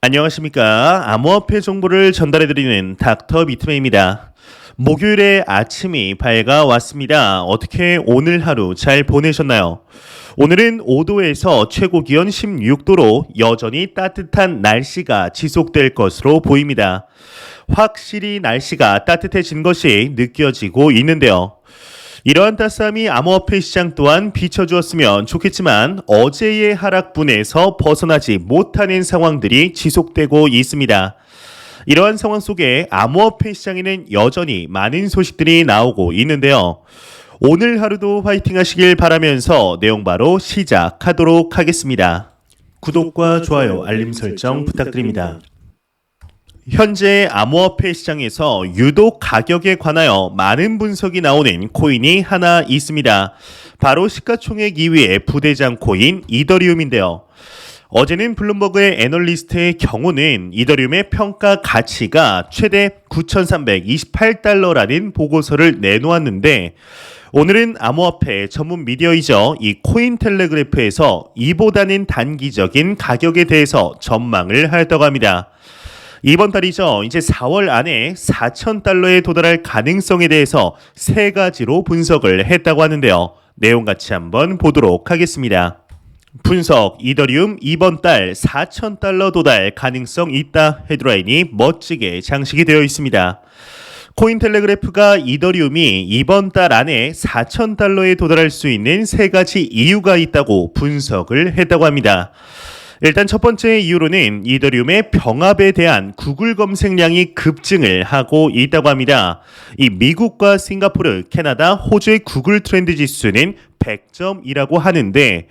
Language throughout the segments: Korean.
안녕하십니까. 암호화폐 정보를 전달해드리는 닥터 비트맨입니다. 목요일에 아침이 밝아왔습니다. 어떻게 오늘 하루 잘 보내셨나요? 오늘은 5도에서 최고 기온 16도로 여전히 따뜻한 날씨가 지속될 것으로 보입니다. 확실히 날씨가 따뜻해진 것이 느껴지고 있는데요. 이러한 따스함이 암호화폐 시장 또한 비춰주었으면 좋겠지만 어제의 하락분에서 벗어나지 못하는 상황들이 지속되고 있습니다. 이러한 상황 속에 암호화폐 시장에는 여전히 많은 소식들이 나오고 있는데요. 오늘 하루도 화이팅 하시길 바라면서 내용 바로 시작하도록 하겠습니다. 구독과 좋아요, 알림 설정 부탁드립니다. 현재 암호화폐 시장에서 유독 가격에 관하여 많은 분석이 나오는 코인이 하나 있습니다. 바로 시가총액 2위의 부대장 코인 이더리움인데요. 어제는 블룸버그의 애널리스트의 경우는 이더리움의 평가 가치가 최대 9,328달러라는 보고서를 내놓았는데 오늘은 암호화폐 전문 미디어이죠. 이 코인텔레그래프에서 이보다는 단기적인 가격에 대해서 전망을 하였다고 합니다. 이번 달이죠. 이제 4월 안에 4,000달러에 도달할 가능성에 대해서 세 가지로 분석을 했다고 하는데요. 내용 같이 한번 보도록 하겠습니다. 분석, 이더리움 이번 달 4,000달러 도달 가능성 있다 헤드라인이 멋지게 장식이 되어 있습니다. 코인텔레그래프가 이더리움이 이번 달 안에 4,000달러에 도달할 수 있는 세 가지 이유가 있다고 분석을 했다고 합니다. 일단 첫 번째 이유로는 이더리움의 병합에 대한 구글 검색량이 급증을 하고 있다고 합니다. 이 미국과 싱가포르, 캐나다, 호주의 구글 트렌드 지수는 100점이라고 하는데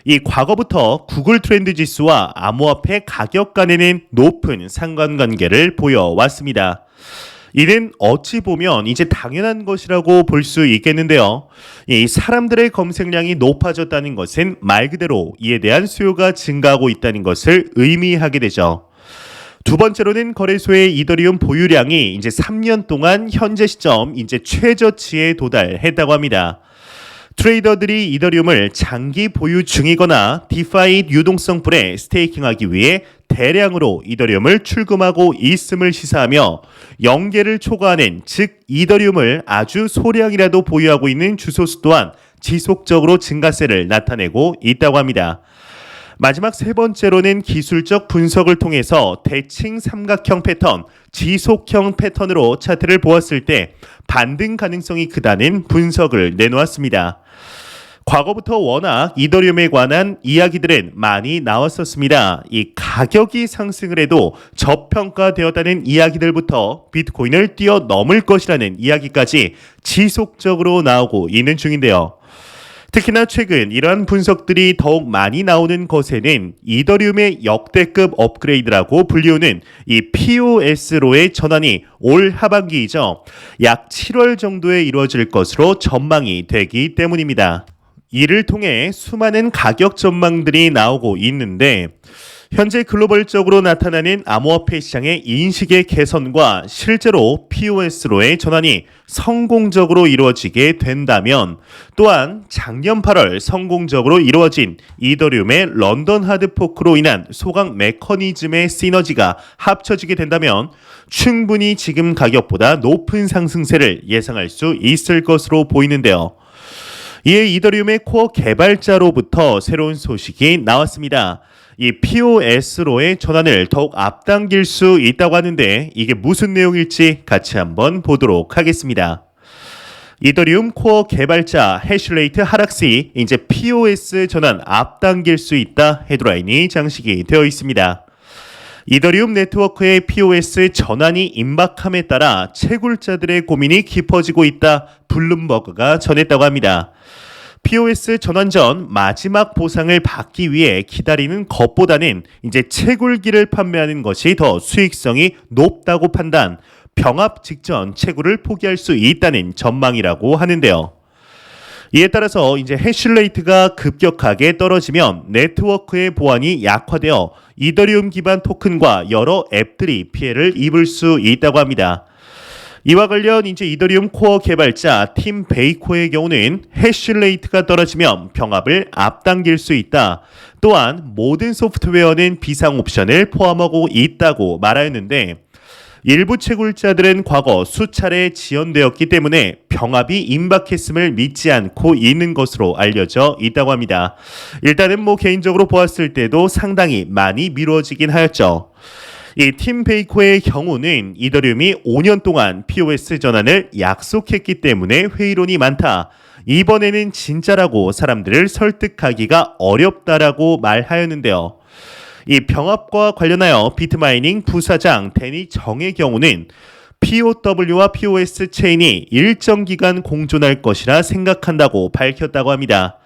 이 과거부터 구글 트렌드 지수와 암호화폐 가격 간에는 높은 상관관계를 보여왔습니다. 이는 어찌 보면 이제 당연한 것이라고 볼 수 있겠는데요. 이 사람들의 검색량이 높아졌다는 것은 말 그대로 이에 대한 수요가 증가하고 있다는 것을 의미하게 되죠. 두 번째로는 거래소의 이더리움 보유량이 이제 3년 동안 현재 시점 이제 최저치에 도달했다고 합니다. 트레이더들이 이더리움을 장기 보유 중이거나 디파이 유동성 풀에 스테이킹하기 위해 대량으로 이더리움을 출금하고 있음을 시사하며 0개를 초과하는 즉 이더리움을 아주 소량이라도 보유하고 있는 주소수 또한 지속적으로 증가세를 나타내고 있다고 합니다. 마지막 세 번째로는 기술적 분석을 통해서 대칭 삼각형 패턴, 지속형 패턴으로 차트를 보았을 때 반등 가능성이 크다는 분석을 내놓았습니다. 과거부터 워낙 이더리움에 관한 이야기들은 많이 나왔었습니다. 이 가격이 상승을 해도 저평가되었다는 이야기들부터 비트코인을 뛰어넘을 것이라는 이야기까지 지속적으로 나오고 있는 중인데요. 특히나 최근 이러한 분석들이 더욱 많이 나오는 것에는 이더리움의 역대급 업그레이드라고 불리우는 이 POS로의 전환이 올 하반기이죠. 약 7월 정도에 이루어질 것으로 전망이 되기 때문입니다. 이를 통해 수많은 가격 전망들이 나오고 있는데 현재 글로벌적으로 나타나는 암호화폐 시장의 인식의 개선과 실제로 POS로의 전환이 성공적으로 이루어지게 된다면 또한 작년 8월 성공적으로 이루어진 이더리움의 런던 하드포크로 인한 소강 메커니즘의 시너지가 합쳐지게 된다면 충분히 지금 가격보다 높은 상승세를 예상할 수 있을 것으로 보이는데요. 이에 이더리움의 코어 개발자로부터 새로운 소식이 나왔습니다. 이 POS로의 전환을 더욱 앞당길 수 있다고 하는데 이게 무슨 내용일지 같이 한번 보도록 하겠습니다. 이더리움 코어 개발자 해시레이트 하락시 이제 POS 전환 앞당길 수 있다 헤드라인이 장식이 되어 있습니다. 이더리움 네트워크의 POS 전환이 임박함에 따라 채굴자들의 고민이 깊어지고 있다 블룸버그가 전했다고 합니다. POS 전환 전 마지막 보상을 받기 위해 기다리는 것보다는 이제 채굴기를 판매하는 것이 더 수익성이 높다고 판단, 병합 직전 채굴을 포기할 수 있다는 전망이라고 하는데요. 이에 따라서 이제 해시레이트가 급격하게 떨어지면 네트워크의 보안이 약화되어 이더리움 기반 토큰과 여러 앱들이 피해를 입을 수 있다고 합니다. 이와 관련 이제 이더리움 코어 개발자 팀 베이코의 경우는 해시레이트가 떨어지면 병합을 앞당길 수 있다. 또한 모든 소프트웨어는 비상 옵션을 포함하고 있다고 말하였는데 일부 채굴자들은 과거 수차례 지연되었기 때문에 병합이 임박했음을 믿지 않고 있는 것으로 알려져 있다고 합니다. 일단은 개인적으로 보았을 때도 상당히 많이 미뤄지긴 하였죠. 이 팀 베이코의 경우는 이더리움이 5년 동안 POS 전환을 약속했기 때문에 회의론이 많다. 이번에는 진짜라고 사람들을 설득하기가 어렵다라고 말하였는데요. 이 병합과 관련하여 비트마이닝 부사장 데니 정의 경우는 POW와 POS 체인이 일정 기간 공존할 것이라 생각한다고 밝혔다고 합니다.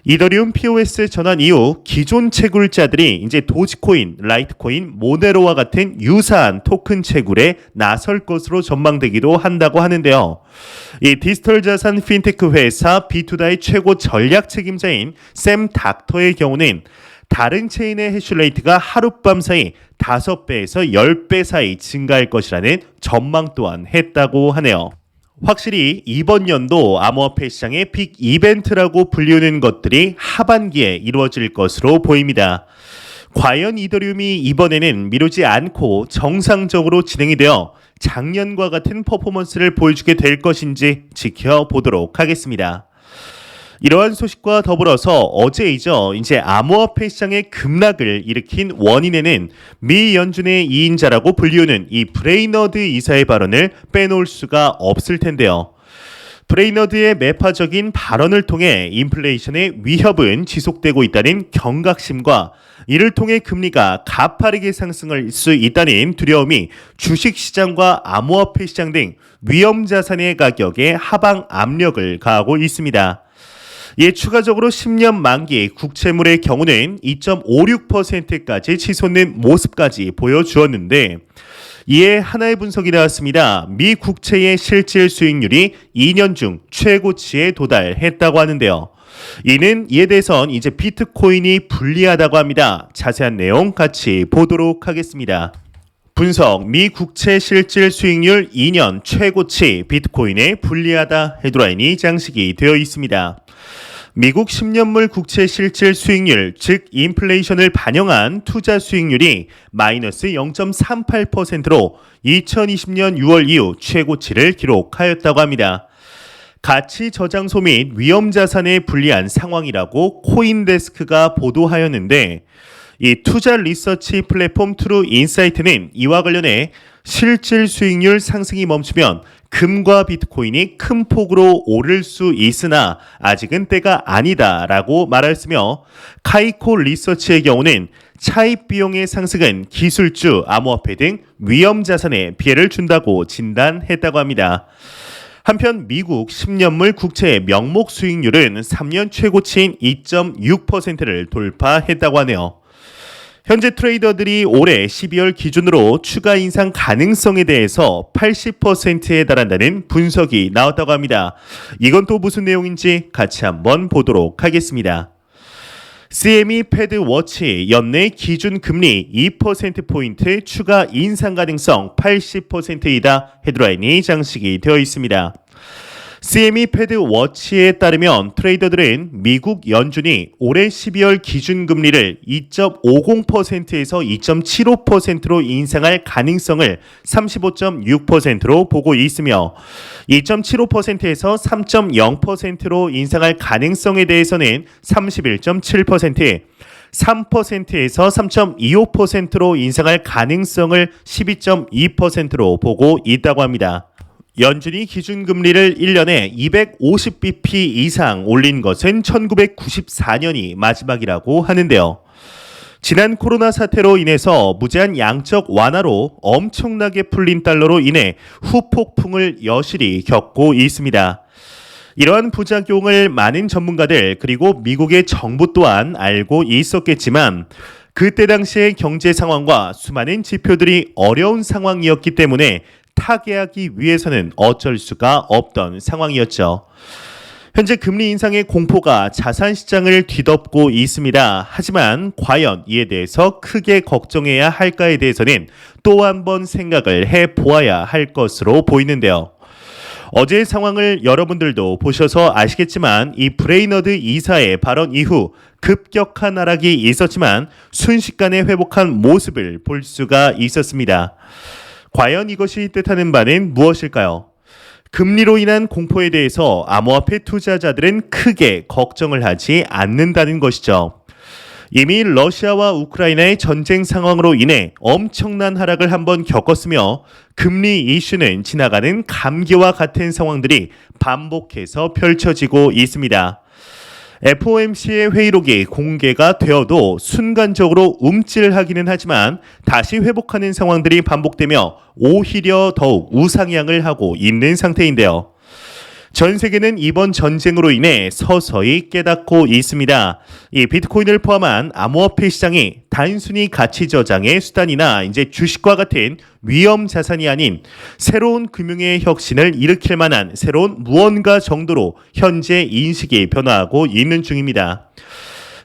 이더리움 POS 전환 이후 기존 채굴자들이 이제 도지코인, 라이트코인, 모네로와 같은 유사한 토큰 채굴에 나설 것으로 전망되기도 한다고 하는데요. 이 디지털 자산 핀테크 회사 비투다의 최고 전략 책임자인 샘 닥터의 경우는 다른 체인의 해시레이트가 하룻밤 사이 5배에서 10배 사이 증가할 것이라는 전망 또한 했다고 하네요. 확실히 이번 연도 암호화폐 시장의 빅 이벤트라고 불리우는 것들이 하반기에 이루어질 것으로 보입니다. 과연 이더리움이 이번에는 미루지 않고 정상적으로 진행이 되어 작년과 같은 퍼포먼스를 보여주게 될 것인지 지켜보도록 하겠습니다. 이러한 소식과 더불어서 어제이죠. 이제 암호화폐 시장의 급락을 일으킨 원인에는 미 연준의 2인자라고 불리우는 이 브레이너드 이사의 발언을 빼놓을 수가 없을 텐데요. 브레이너드의 매파적인 발언을 통해 인플레이션의 위협은 지속되고 있다는 경각심과 이를 통해 금리가 가파르게 상승할 수 있다는 두려움이 주식시장과 암호화폐 시장 등 위험자산의 가격에 하방 압력을 가하고 있습니다. 이에 추가적으로 10년 만기 국채물의 경우는 2.56%까지 치솟는 모습까지 보여주었는데 이에 하나의 분석이 나왔습니다. 미 국채의 실질 수익률이 2년 중 최고치에 도달했다고 하는데요. 이에 대해선 이제 비트코인이 불리하다고 합니다. 자세한 내용 같이 보도록 하겠습니다. 분석, 미 국채 실질 수익률 2년 최고치 비트코인에 불리하다 헤드라인이 장식이 되어 있습니다. 미국 10년물 국채 실질 수익률, 즉 인플레이션을 반영한 투자 수익률이 마이너스 0.38%로 2020년 6월 이후 최고치를 기록하였다고 합니다. 가치 저장소 및 위험자산에 불리한 상황이라고 코인데스크가 보도하였는데 이 투자 리서치 플랫폼 트루인사이트는 이와 관련해 실질 수익률 상승이 멈추면 금과 비트코인이 큰 폭으로 오를 수 있으나 아직은 때가 아니다라고 말했으며 카이코 리서치의 경우는 차입 비용의 상승은 기술주, 암호화폐 등 위험자산에 피해를 준다고 진단했다고 합니다. 한편 미국 10년물 국채의 명목 수익률은 3년 최고치인 2.6%를 돌파했다고 하네요. 현재 트레이더들이 올해 12월 기준으로 추가 인상 가능성에 대해서 80%에 달한다는 분석이 나왔다고 합니다. 이건 또 무슨 내용인지 같이 한번 보도록 하겠습니다. CME 패드 워치 연내 기준 금리 2%포인트 추가 인상 가능성 80%이다 헤드라인이 장식이 되어 있습니다. CME 패드 워치에 따르면 트레이더들은 미국 연준이 올해 12월 기준금리를 2.50%에서 2.75%로 인상할 가능성을 35.6%로 보고 있으며 2.75%에서 3.0%로 인상할 가능성에 대해서는 31.7%, 3%에서 3.25%로 인상할 가능성을 12.2%로 보고 있다고 합니다. 연준이 기준금리를 1년에 250bp 이상 올린 것은 1994년이 마지막이라고 하는데요. 지난 코로나 사태로 인해서 무제한 양적 완화로 엄청나게 풀린 달러로 인해 후폭풍을 여실히 겪고 있습니다. 이러한 부작용을 많은 전문가들 그리고 미국의 정부 또한 알고 있었겠지만 그때 당시의 경제 상황과 수많은 지표들이 어려운 상황이었기 때문에 타개하기 위해서는 어쩔 수가 없던 상황이었죠. 현재 금리 인상의 공포가 자산 시장을 뒤덮고 있습니다. 하지만 과연 이에 대해서 크게 걱정해야 할까에 대해서는 또 한 번 생각을 해보아야 할 것으로 보이는데요. 어제의 상황을 여러분들도 보셔서 아시겠지만 이 브레이너드 이사의 발언 이후 급격한 하락이 있었지만 순식간에 회복한 모습을 볼 수가 있었습니다. 과연 이것이 뜻하는 바는 무엇일까요? 금리로 인한 공포에 대해서 암호화폐 투자자들은 크게 걱정을 하지 않는다는 것이죠. 이미 러시아와 우크라이나의 전쟁 상황으로 인해 엄청난 하락을 한번 겪었으며 금리 이슈는 지나가는 감기와 같은 상황들이 반복해서 펼쳐지고 있습니다. FOMC의 회의록이 공개가 되어도 순간적으로 움찔하기는 하지만 다시 회복하는 상황들이 반복되며 오히려 더욱 우상향을 하고 있는 상태인데요. 전 세계는 이번 전쟁으로 인해 서서히 깨닫고 있습니다. 이 비트코인을 포함한 암호화폐 시장이 단순히 가치 저장의 수단이나 이제 주식과 같은 위험 자산이 아닌 새로운 금융의 혁신을 일으킬 만한 새로운 무언가 정도로 현재 인식이 변화하고 있는 중입니다.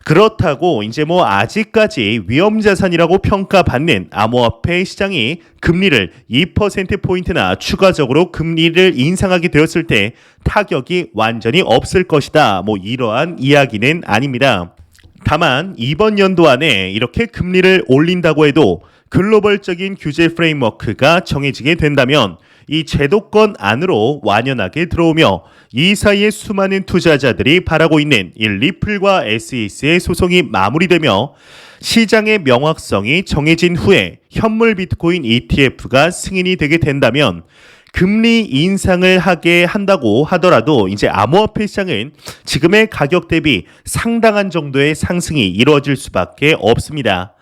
그렇다고 이제 아직까지 위험 자산이라고 평가받는 암호화폐 시장이 금리를 2%포인트나 추가적으로 금리를 인상하게 되었을 때 타격이 완전히 없을 것이다. 이러한 이야기는 아닙니다. 다만 이번 연도 안에 이렇게 금리를 올린다고 해도 글로벌적인 규제 프레임워크가 정해지게 된다면 이 제도권 안으로 완연하게 들어오며 이 사이에 수많은 투자자들이 바라고 있는 이 리플과 SEC의 소송이 마무리되며 시장의 명확성이 정해진 후에 현물 비트코인 ETF가 승인이 되게 된다면 금리 인상을 하게 한다고 하더라도 이제 암호화폐 시장은 지금의 가격 대비 상당한 정도의 상승이 이루어질 수밖에 없습니다.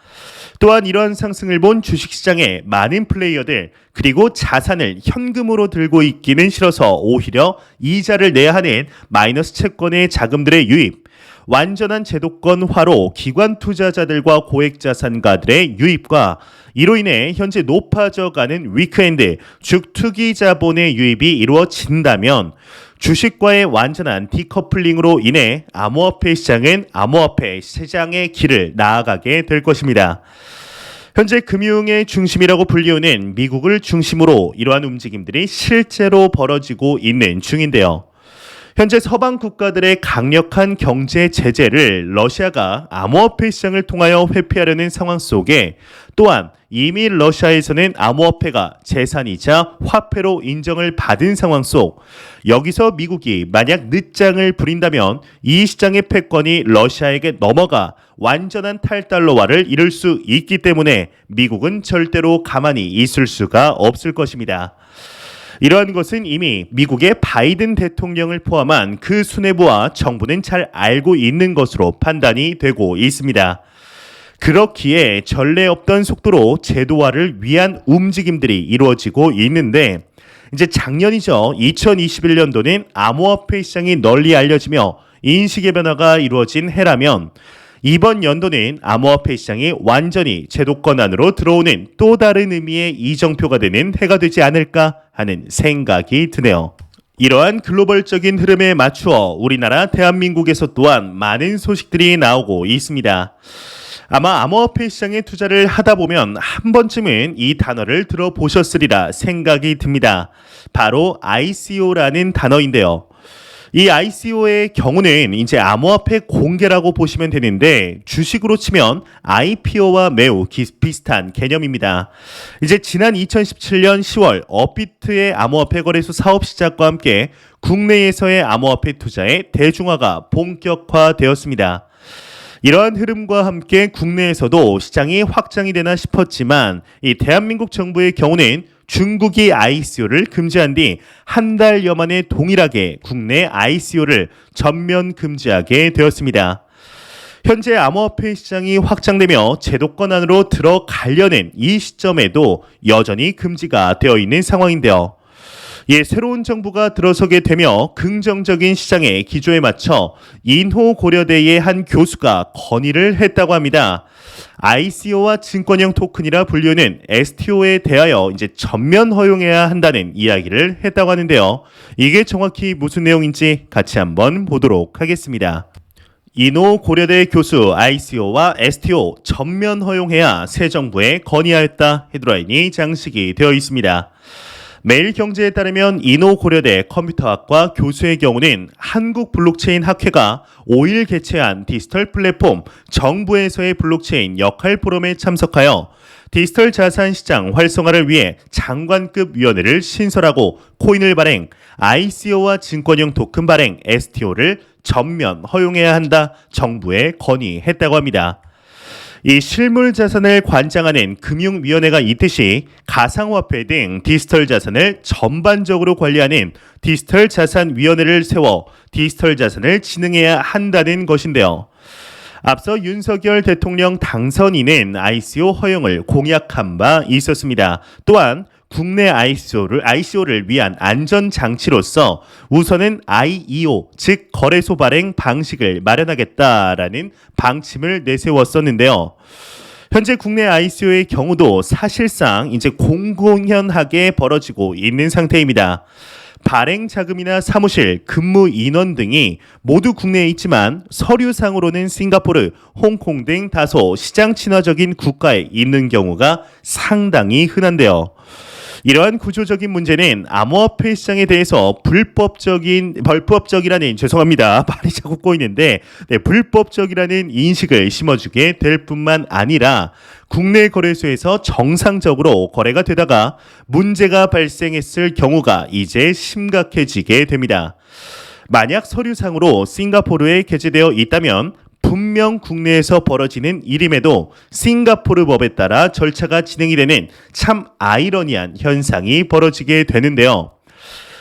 또한 이러한 상승을 본 주식시장의 많은 플레이어들 그리고 자산을 현금으로 들고 있기는 싫어서 오히려 이자를 내야 하는 마이너스 채권의 자금들의 유입, 완전한 제도권화로 기관 투자자들과 고액자산가들의 유입과 이로 인해 현재 높아져가는 위크엔드, 즉 투기 자본의 유입이 이루어진다면 주식과의 완전한 디커플링으로 인해 암호화폐 시장은 암호화폐 시장의 길을 나아가게 될 것입니다. 현재 금융의 중심이라고 불리우는 미국을 중심으로 이러한 움직임들이 실제로 벌어지고 있는 중인데요. 현재 서방 국가들의 강력한 경제 제재를 러시아가 암호화폐 시장을 통하여 회피하려는 상황 속에 또한 이미 러시아에서는 암호화폐가 재산이자 화폐로 인정을 받은 상황 속 여기서 미국이 만약 늦장을 부린다면 이 시장의 패권이 러시아에게 넘어가 완전한 탈달러화를 이룰 수 있기 때문에 미국은 절대로 가만히 있을 수가 없을 것입니다. 이러한 것은 이미 미국의 바이든 대통령을 포함한 그 수뇌부와 정부는 잘 알고 있는 것으로 판단이 되고 있습니다. 그렇기에 전례 없던 속도로 제도화를 위한 움직임들이 이루어지고 있는데 이제 작년이죠. 2021년도는 암호화폐 시장이 널리 알려지며 인식의 변화가 이루어진 해라면 이번 연도는 암호화폐 시장이 완전히 제도권 안으로 들어오는 또 다른 의미의 이정표가 되는 해가 되지 않을까 하는 생각이 드네요. 이러한 글로벌적인 흐름에 맞추어 우리나라 대한민국에서 또한 많은 소식들이 나오고 있습니다. 아마 암호화폐 시장에 투자를 하다 보면 한 번쯤은 이 단어를 들어보셨으리라 생각이 듭니다. 바로 ICO라는 단어인데요. 이 ICO의 경우는 이제 암호화폐 공개라고 보시면 되는데 주식으로 치면 IPO와 매우 비슷한 개념입니다. 이제 지난 2017년 10월 업비트의 암호화폐 거래소 사업 시작과 함께 국내에서의 암호화폐 투자의 대중화가 본격화되었습니다. 이러한 흐름과 함께 국내에서도 시장이 확장이 되나 싶었지만 이 대한민국 정부의 경우는 중국이 ICO를 금지한 뒤 한 달여 만에 동일하게 국내 ICO를 전면 금지하게 되었습니다. 현재 암호화폐 시장이 확장되며 제도권 안으로 들어가려는 이 시점에도 여전히 금지가 되어 있는 상황인데요. 새로운 정부가 들어서게 되며 긍정적인 시장의 기조에 맞춰 인호 고려대의 한 교수가 건의를 했다고 합니다. ICO와 증권형 토큰이라 불리는 STO에 대하여 이제 전면 허용해야 한다는 이야기를 했다고 하는데요. 이게 정확히 무슨 내용인지 같이 한번 보도록 하겠습니다. 이노 고려대 교수 ICO와 STO 전면 허용해야 새 정부에 건의하였다 헤드라인이 장식이 되어 있습니다. 매일경제에 따르면 이노 고려대 컴퓨터학과 교수의 경우는 한국 블록체인 학회가 5일 개최한 디지털 플랫폼 정부에서의 블록체인 역할 포럼에 참석하여 디지털 자산 시장 활성화를 위해 장관급 위원회를 신설하고 코인을 발행, ICO와 증권형 토큰 발행 STO를 전면 허용해야 한다 정부에 건의했다고 합니다. 이 실물 자산을 관장하는 금융위원회가 있듯이 가상화폐 등 디지털 자산을 전반적으로 관리하는 디지털 자산위원회를 세워 디지털 자산을 진흥해야 한다는 것인데요. 앞서 윤석열 대통령 당선인은 ICO 허용을 공약한 바 있었습니다. 또한 국내 ICO를 위한 안전장치로서 우선은 IEO, 즉 거래소 발행 방식을 마련하겠다라는 방침을 내세웠었는데요. 현재 국내 ICO의 경우도 사실상 이제 공공연하게 벌어지고 있는 상태입니다. 발행 자금이나 사무실, 근무 인원 등이 모두 국내에 있지만 서류상으로는 싱가포르, 홍콩 등 다소 시장 친화적인 국가에 있는 경우가 상당히 흔한데요. 이러한 구조적인 문제는 암호화폐 시장에 대해서 불법적이라는 말이 자꾸 꼬이는데 불법적이라는 인식을 심어주게 될 뿐만 아니라 국내 거래소에서 정상적으로 거래가 되다가 문제가 발생했을 경우가 이제 심각해지게 됩니다. 만약 서류상으로 싱가포르에 게재되어 있다면 분명 국내에서 벌어지는 일임에도 싱가포르 법에 따라 절차가 진행이 되는 참 아이러니한 현상이 벌어지게 되는데요.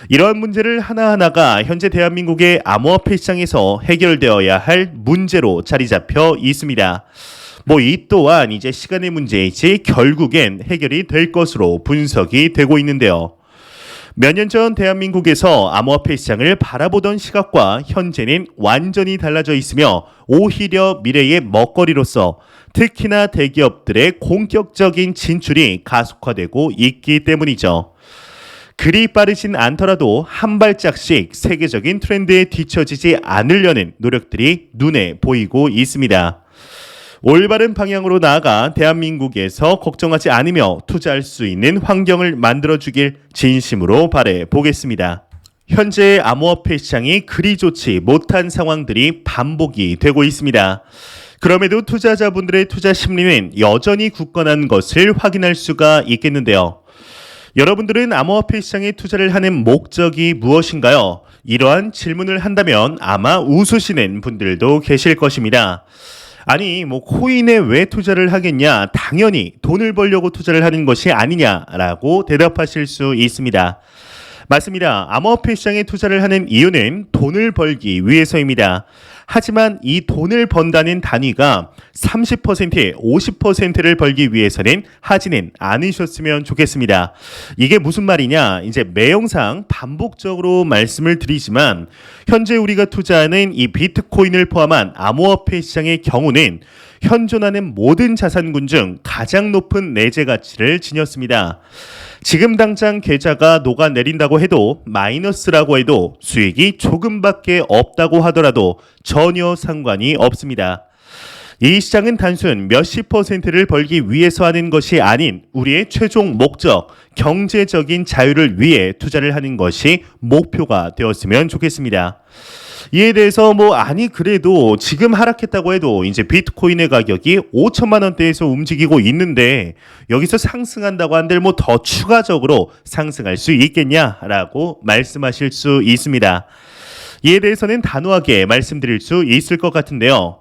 이러한 문제를 하나하나가 현재 대한민국의 암호화폐 시장에서 해결되어야 할 문제로 자리 잡혀 있습니다. 이 또한 이제 시간의 문제이지 결국엔 해결이 될 것으로 분석이 되고 있는데요. 몇 년 전 대한민국에서 암호화폐 시장을 바라보던 시각과 현재는 완전히 달라져 있으며 오히려 미래의 먹거리로서 특히나 대기업들의 공격적인 진출이 가속화되고 있기 때문이죠. 그리 빠르진 않더라도 한 발짝씩 세계적인 트렌드에 뒤처지지 않으려는 노력들이 눈에 보이고 있습니다. 올바른 방향으로 나아가 대한민국에서 걱정하지 않으며 투자할 수 있는 환경을 만들어주길 진심으로 바라보겠습니다. 현재 암호화폐 시장이 그리 좋지 못한 상황들이 반복이 되고 있습니다. 그럼에도 투자자분들의 투자 심리는 여전히 굳건한 것을 확인할 수가 있겠는데요. 여러분들은 암호화폐 시장에 투자를 하는 목적이 무엇인가요? 이러한 질문을 한다면 아마 웃으시는 분들도 계실 것입니다. 아니 코인에 왜 투자를 하겠냐, 당연히 돈을 벌려고 투자를 하는 것이 아니냐라고 대답하실 수 있습니다. 맞습니다. 암호화폐 시장에 투자를 하는 이유는 돈을 벌기 위해서입니다. 하지만 이 돈을 번다는 단위가 30%, 50%를 벌기 위해서는 하지는 않으셨으면 좋겠습니다. 이게 무슨 말이냐? 이제 매영상 반복적으로 말씀을 드리지만 현재 우리가 투자하는 이 비트코인을 포함한 암호화폐 시장의 경우는 현존하는 모든 자산군 중 가장 높은 내재 가치를 지녔습니다. 지금 당장 계좌가 녹아내린다고 해도 마이너스라고 해도 수익이 조금밖에 없다고 하더라도 전혀 상관이 없습니다. 이 시장은 단순 몇십 %를 벌기 위해서 하는 것이 아닌 우리의 최종 목적, 경제적인 자유를 위해 투자를 하는 것이 목표가 되었으면 좋겠습니다. 이에 대해서 그래도 지금 하락했다고 해도 이제 비트코인의 가격이 5천만 원대에서 움직이고 있는데 여기서 상승한다고 한들 더 추가적으로 상승할 수 있겠냐라고 말씀하실 수 있습니다. 이에 대해서는 단호하게 말씀드릴 수 있을 것 같은데요.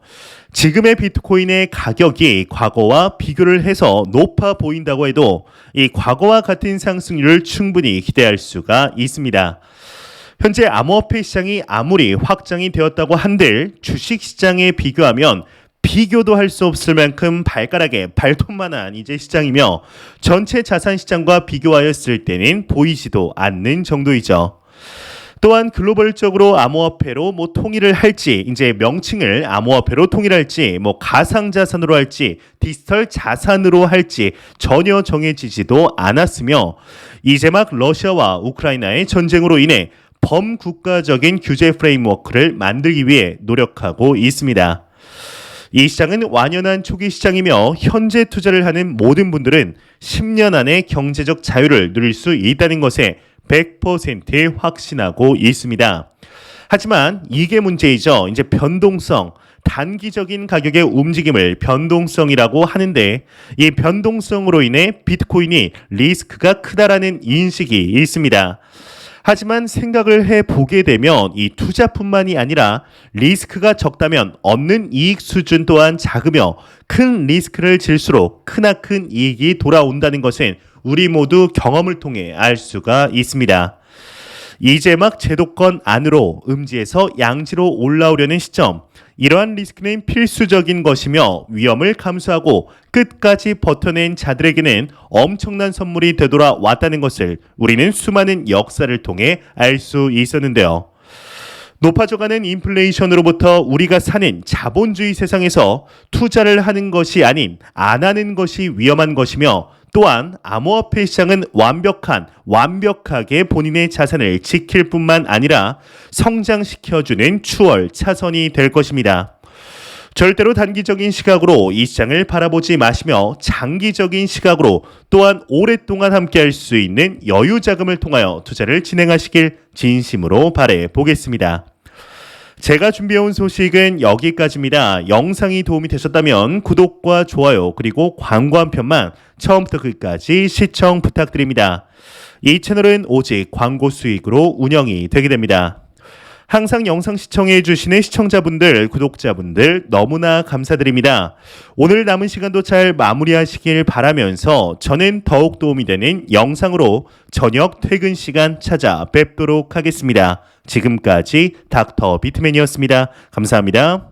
지금의 비트코인의 가격이 과거와 비교를 해서 높아 보인다고 해도 이 과거와 같은 상승률을 충분히 기대할 수가 있습니다. 현재 암호화폐 시장이 아무리 확장이 되었다고 한들 주식시장에 비교하면 비교도 할 수 없을 만큼 발가락에 발톱만한 이제 시장이며 전체 자산시장과 비교하였을 때는 보이지도 않는 정도이죠. 또한 글로벌적으로 암호화폐로 통일을 할지, 이제 명칭을 암호화폐로 통일할지, 가상자산으로 할지, 디지털 자산으로 할지 전혀 정해지지도 않았으며, 이제 막 러시아와 우크라이나의 전쟁으로 인해 범국가적인 규제 프레임워크를 만들기 위해 노력하고 있습니다. 이 시장은 완연한 초기 시장이며 현재 투자를 하는 모든 분들은 10년 안에 경제적 자유를 누릴 수 있다는 것에 100% 확신하고 있습니다. 하지만 이게 문제이죠. 이제 변동성, 단기적인 가격의 움직임을 변동성이라고 하는데, 이 변동성으로 인해 비트코인이 리스크가 크다라는 인식이 있습니다. 하지만 생각을 해보게 되면 이 투자뿐만이 아니라 리스크가 적다면 얻는 이익 수준 또한 작으며, 큰 리스크를 질수록 크나큰 이익이 돌아온다는 것은 우리 모두 경험을 통해 알 수가 있습니다. 이제 막 제도권 안으로 음지에서 양지로 올라오려는 시점, 이러한 리스크는 필수적인 것이며 위험을 감수하고 끝까지 버텨낸 자들에게는 엄청난 선물이 되돌아왔다는 것을 우리는 수많은 역사를 통해 알 수 있었는데요. 높아져가는 인플레이션으로부터 우리가 사는 자본주의 세상에서 투자를 하는 것이 아닌 안 하는 것이 위험한 것이며, 또한 암호화폐 시장은 완벽하게 본인의 자산을 지킬 뿐만 아니라 성장시켜주는 추월 차선이 될 것입니다. 절대로 단기적인 시각으로 이 시장을 바라보지 마시며 장기적인 시각으로 또한 오랫동안 함께할 수 있는 여유 자금을 통하여 투자를 진행하시길 진심으로 바라보겠습니다. 제가 준비해온 소식은 여기까지입니다. 영상이 도움이 되셨다면 구독과 좋아요 그리고 광고 한 편만 처음부터 끝까지 시청 부탁드립니다. 이 채널은 오직 광고 수익으로 운영이 되게 됩니다. 항상 영상 시청해 주시는 시청자분들, 구독자분들 너무나 감사드립니다. 오늘 남은 시간도 잘 마무리하시길 바라면서 저는 더욱 도움이 되는 영상으로 저녁 퇴근 시간 찾아뵙도록 하겠습니다. 지금까지 닥터 비트맨이었습니다. 감사합니다.